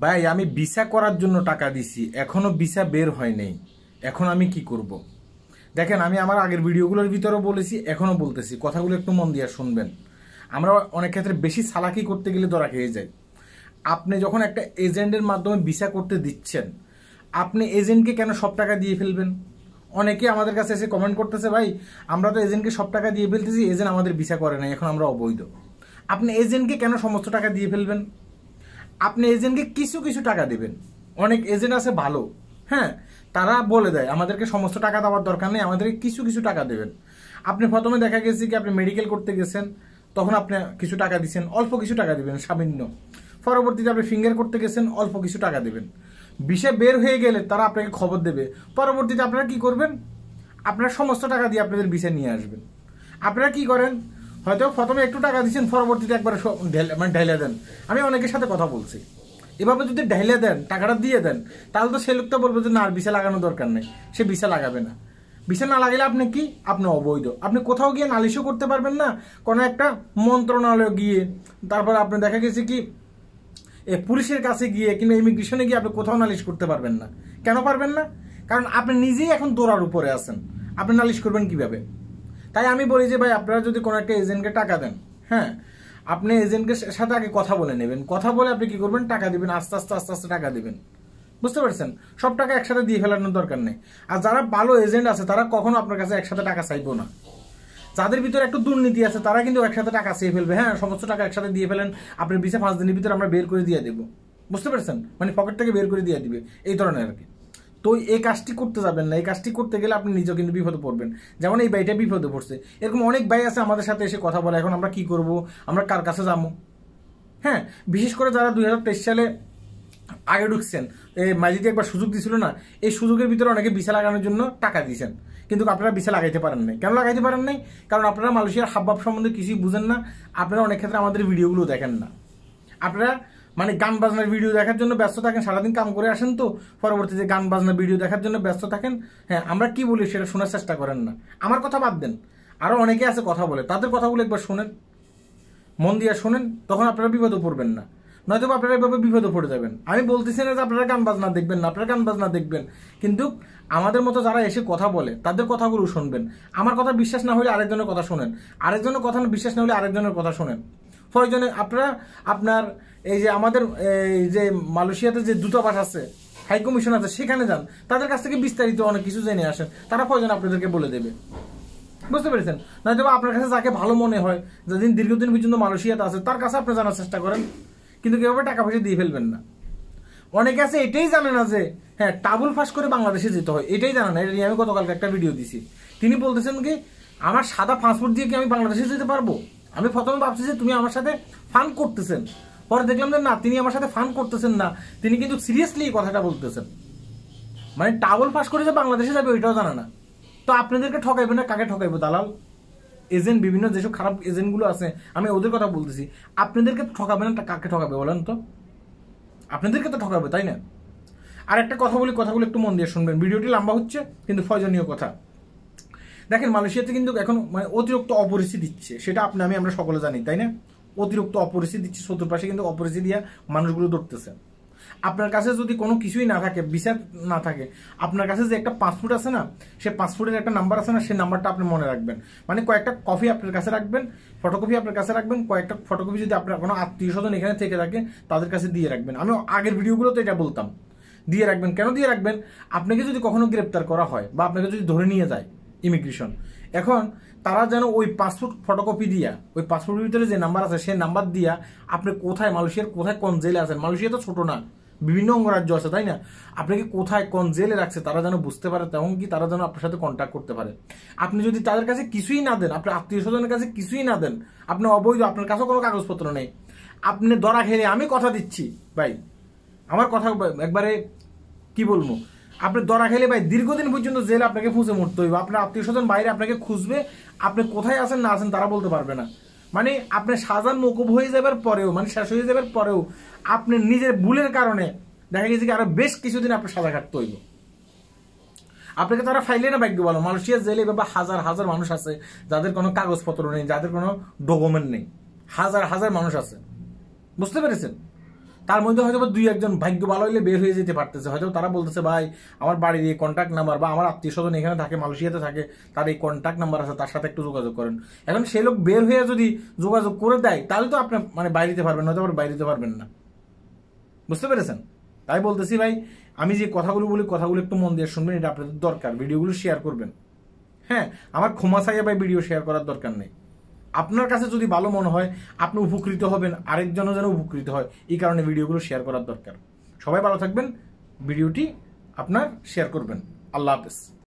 ভাই আমি ভিসা করার জন্য টাকা দিছি, এখনো ভিসা বের হয় নাই। এখন আমি কি করব? দেখেন, আমি আমার আগের ভিডিওগুলোর ভিতরেও বলেছি, এখনো বলতেছি, কথাগুলো একটু মন দিয়ে শুনবেন। আমরা অনেক ক্ষেত্রে বেশি চালাকি করতে গেলে ধরা খেয়ে যাই। আপনি যখন একটা এজেন্টের মাধ্যমে ভিসা করতে দিচ্ছেন, আপনি এজেন্টকে কেন সব টাকা দিয়ে ফেলবেন? অনেকে আমাদের কাছে এসে কমেন্ট করতেছে, ভাই আমরা তো এজেন্টকে সব টাকা দিয়ে ফেলতেছি, এজেন্ট আমাদের ভিসা করে নাই, এখন আমরা অবৈধ। আপনি এজেন্টকে কেন সমস্ত টাকা দিয়ে ফেলবেন? আপনি এজেন্টকে কিছু কিছু টাকা দেবেন। অনেক এজেন্ট আছে ভালো, হ্যাঁ, তারা বলে দেয় আমাদেরকে সমস্ত টাকা দেওয়ার দরকার নেই, আমাদেরকে কিছু কিছু টাকা দেবেন। আপনি প্রথমে দেখা গেছে কি আপনি মেডিকেল করতে গেছেন, তখন আপনি কিছু টাকা দিচ্ছেন, অল্প কিছু টাকা দিবেন, সামান্য। পরবর্তীতে আপনি ফিঙ্গার করতে গেছেন, অল্প কিছু টাকা দেবেন। ভিসা বের হয়ে গেলে তারা আপনাকে খবর দেবে। পরবর্তীতে আপনারা কি করবেন? আপনারা সমস্ত টাকা দিয়ে আপনাদের ভিসা নিয়ে আসবেন। আপনারা কি করেন? হয়তো প্রথমে একটু টাকা দিচ্ছেন, পরবর্তীতে একবার মানে ঢেলে দেন। আমি অনেকের সাথে কথা বলছি, এভাবে যদি ঢেলে দেন, টাকাটা দিয়ে দেন, তাহলে তো সে লোকটা বলবে যে না, আর ভিসা লাগানোর দরকার নেই, সে ভিসা লাগাবে না। ভিসা না লাগালে আপনি কি? আপনি অবৈধ। আপনি কোথাও গিয়ে নালিশও করতে পারবেন না, কোনো একটা মন্ত্রণালয়ে গিয়ে, তারপর আপনি দেখা গেছে কি পুলিশের কাছে গিয়ে কিংবা ইমিগ্রেশনে গিয়ে আপনি কোথাও নালিশ করতে পারবেন না। কেন পারবেন না? কারণ আপনি নিজেই এখন দৌড়ার উপরে আছেন, আপনি নালিশ করবেন কিভাবে? তাই আমি বলি যে ভাই, আপনারা যদি কোনো একটা এজেন্টকে টাকা দেন, হ্যাঁ, আপনি এজেন্টের সাথে আগে কথা বলে নেবেন। কথা বলে আপনি কি করবেন? টাকা দিবেন, আস্তে আস্তে আস্তে আস্তে টাকা দিবেন। বুঝতে পারছেন? সব টাকা একসাথে দিয়ে ফেলানোর দরকার নেই। আর যারা ভালো এজেন্ট আছে তারা কখনো আপনার কাছে একসাথে টাকা চাইবো না। যাদের ভিতরে একটু দুর্নীতি আছে তারা কিন্তু একসাথে টাকা চেয়ে ফেলবে, হ্যাঁ সমস্ত টাকা একসাথে দিয়ে ফেলেন, আপনার ভিসা 5 দিনের ভিতরে আমরা বের করে দিয়ে দেবো। বুঝতে পারছেন? মানে পকেট থেকে বের করে দিয়ে দিবে, এই ধরনের আর কি। তো এই কাজটি করতে যাবেন না। এই কাজটি করতে গেলে আপনি নিজেও কিন্তু বিপদে পড়বেন। যেমন এই ভাইটা বিপদে পড়ছে, এরকম অনেক ভাই আছে আমাদের সাথে এসে কথা বলে, এখন আমরা কি করব, আমরা কার কাছে যাবো? হ্যাঁ, বিশেষ করে যারা 2023 সালে আগে ঢুকছেন, এই মাঝিতে একবার সুযোগ দিছিল না, এই সুযোগের ভিতরে অনেকে ভিসা লাগানোর জন্য টাকা দিয়েছেন, কিন্তু আপনারা ভিসা লাগাইতে পারেন নাই। কেন লাগাইতে পারেন নাই? কারণ আপনারা মালয়েশিয়ার হাবভাব সম্বন্ধে কিছুই বুঝেন না। আপনারা অনেক ক্ষেত্রে আমাদের ভিডিওগুলো দেখেন না। আপনারা মানে গান বাজনার ভিডিও দেখার জন্য ব্যস্ত থাকেন, সারাদিন কাম করে আসেন, তো পরবর্তীতে গান বাজনার ভিডিও দেখার জন্য ব্যস্ত থাকেন। হ্যাঁ, আমরা কি বলি সেটা শোনার চেষ্টা করেন না। আমার কথা বাদ দেন, আরো অনেকে আছে কথা বলে, তাদের কথাগুলো একবার শোনেন, মন দিয়ে শোনেন, তখন আপনারা বিপদে পড়বেন না। নয়তো আপনারা এভাবে বিপদে পড়ে যাবেন। আমি বলতেছি না যে আপনারা গান বাজনা দেখবেন না, আপনারা গান বাজনা দেখবেন, কিন্তু আমাদের মতো যারা এসে কথা বলে তাদের কথাগুলো শুনবেন। আমার কথা বিশ্বাস না হলে আরেকজনের কথা শোনেন, আরেকজনের কথা বিশ্বাস না হলে আরেকজনের কথা শোনেন। প্রয়োজনে আপনারা আপনার এই যে আমাদের এই যে মালয়েশিয়াতে যে দূতাবাস আছে, হাই কমিশন আছে, সেখানে যান, তাদের কাছ থেকে বিস্তারিত অনেক কিছু জেনে আসেন, তারা প্রয়োজনে আপনাদেরকে বলে দেবে। বুঝতে পেরেছেন? নয়তো আপনার কাছে যাকে ভালো মনে হয়, যেদিন দীর্ঘদিন পর্যন্ত মালয়েশিয়াতে আছে, তার কাছে আপনি জানার চেষ্টা করেন, কিন্তু কিভাবে টাকা পয়সা দিয়ে ফেলবেন না। অনেকে আছে এটাই জানে না যে হ্যাঁ টাবুল ফাঁস করে বাংলাদেশে যেতে হয়, এটাই জানে না। এটা নিয়ে আমি গতকালকে একটা ভিডিও দিছি। তিনি বলতেছেন কি আমার সাদা পাসপোর্ট দিয়ে কি আমি বাংলাদেশে যেতে পারবো? আমি প্রথমে ভাবছি যে তুমি আমার সাথে ফান করতেছেন, পরে দেখলাম যে না, তিনি আমার সাথে ফান করতেছেন না, তিনি কিন্তু সিরিয়াসলি এই কথাটা বলতেছেন। মানে টাবুল ফাঁস করে যে বাংলাদেশে যাবে ওইটাও জানা না। তো আপনাদেরকে ঠকাইবে না, কাকে ঠকাইবো? দালাল এজেন্ট, বিভিন্ন যেসব খারাপ এজেন্টগুলো আছে, আমি ওদের কথা বলতেছি। আপনাদেরকে ঠকাবে না, কাকে ঠকাবে বলেন তো? আপনাদেরকে তো ঠকাবে, তাই না? আর একটা কথা বলি, কথাগুলো একটু মন দিয়ে শুনবেন। ভিডিওটি লম্বা হচ্ছে কিন্তু প্রয়োজনীয় কথা। দেখেন, মালয়েশিয়াতে কিন্তু এখন মানে অতিরিক্ত অপরিচিতি দিচ্ছে, সেটা আমরা সকলে জানি, তাই না? অতিরিক্ত অপরিচিতি দিচ্ছে, চতুর্পাশে কিন্তু অপরিচিতি দিয়ে মানুষগুলো ধরতেছে। আপনার কাছে যদি কোনো কিছুই না থাকে, ভিসা না থাকে, আপনার কাছে যে একটা পাসপোর্ট আছে না, সেই পাসপোর্টের একটা নাম্বার আছে না, সেই নাম্বারটা আপনি মনে রাখবেন। মানে কয়েকটা কপি আপনার কাছে রাখবেন, ফটোকপি আপনার কাছে রাখবেন, কয়েকটা ফটোকপি যদি আপনার কোনো আত্মীয় স্বজন এখানে থেকে থাকে তাদের কাছে দিয়ে রাখবেন। আমি আগের ভিডিওগুলোতে এটা বলতাম, দিয়ে রাখবেন। কেন দিয়ে রাখবেন? আপনাকে যদি কখনো গ্রেপ্তার করা হয় বা আপনাকে যদি ধরে নিয়ে যায় ইমিগ্রেশন, এখন তারা যেন ওই পাসপোর্ট ফটোকপি দিয়া, ওই পাসপোর্টের ভিতরে যে নাম্বার আছে সেই নাম্বার দিয়া আপনি কোথায়, মালয়েশিয়ার কোথায় কোন জেলে আছেন, মালয়েশিয়া তো ছোট না, বিভিন্ন অঙ্গরাজ্য আছে, তাই না? আপনাকে কোথায় কোন জেলে রাখছে তারা যেন বুঝতে পারে, তেমন কি তারা যেন আপনার সাথে কন্ট্যাক্ট করতে পারে। আপনি যদি তাদের কাছে কিছুই না দেন, আপনার আত্মীয় স্বজনের কাছে কিছুই না দেন, আপনি অবৈধ, আপনার কাছেও কোনো কাগজপত্র নেই, আপনি ধরা খেলে, আমি কথা দিচ্ছি ভাই, আমার কথা একবারে কি বলবো, আপনি ধরা খেলে ভাই দীর্ঘদিন পর্যন্ত জেল আপনাকে ফুঁসে মরতে হইব। আপনার আত্মীয় স্বজন বাইরে আপনাকে খুঁজবে, আপনি কোথায় আছেন না আছেন তারা বলতে পারবে না। মানে আপনি সাজান মকুব হয়ে যাবার পরেও, মানে শেষ হয়ে যাবার পরেও আপনি নিজের ভুলের কারণে দেখা গেছে কি আরো বেশ কিছুদিন আপনার সাজা কাটতে হইব। আপনাকে তারা ফাইলে না ভাগ্য বলো, মালয়েশিয়ার জেলে বা হাজার হাজার মানুষ আছে যাদের কোনো কাগজপত্র নেই, যাদের কোনো ডকুমেন্ট নেই, হাজার হাজার মানুষ আছে। বুঝতে পেরেছেন? তার মধ্যে হয়তো 2-1 ভাগ্য ভালো হইলে বের হয়ে যেতে পারতেছে, হয়তো তারা বলতেছে ভাই আমার বাড়ির এই কন্ট্যাক্ট নাম্বার বা আমার আত্মীয় স্বজন এখানে থাকে, মালয়েশিয়াতে থাকে, তার এই কন্ট্যাক্ট নাম্বার আছে, তার সাথে একটু যোগাযোগ করেন। এখন সেই লোক বের হয়ে যদি যোগাযোগ করে দেয় তাহলে তো আপনি মানে বাইরে দিতে পারবেন, হয়তো আবার বাইরে দিতে পারবেন না। বুঝতে পেরেছেন? তাই বলতেছি ভাই, আমি যে কথাগুলো বলি কথাগুলো একটু মন দিয়ে শুনবেন, এটা আপনাদের দরকার। ভিডিওগুলো শেয়ার করবেন। হ্যাঁ, আমার ক্ষমা চাইয়া ভাই ভিডিও শেয়ার করার দরকার নেই। আপনার কাছে যদি ভালো মনে হয়, আপনি উপকৃত হবেন, আরেকজনও যেন উপকৃত হয়, এই কারণে ভিডিওগুলো শেয়ার করার দরকার। সবাই ভালো থাকবেন, ভিডিওটি আপনার শেয়ার করবেন। আল্লাহ হাফেজ।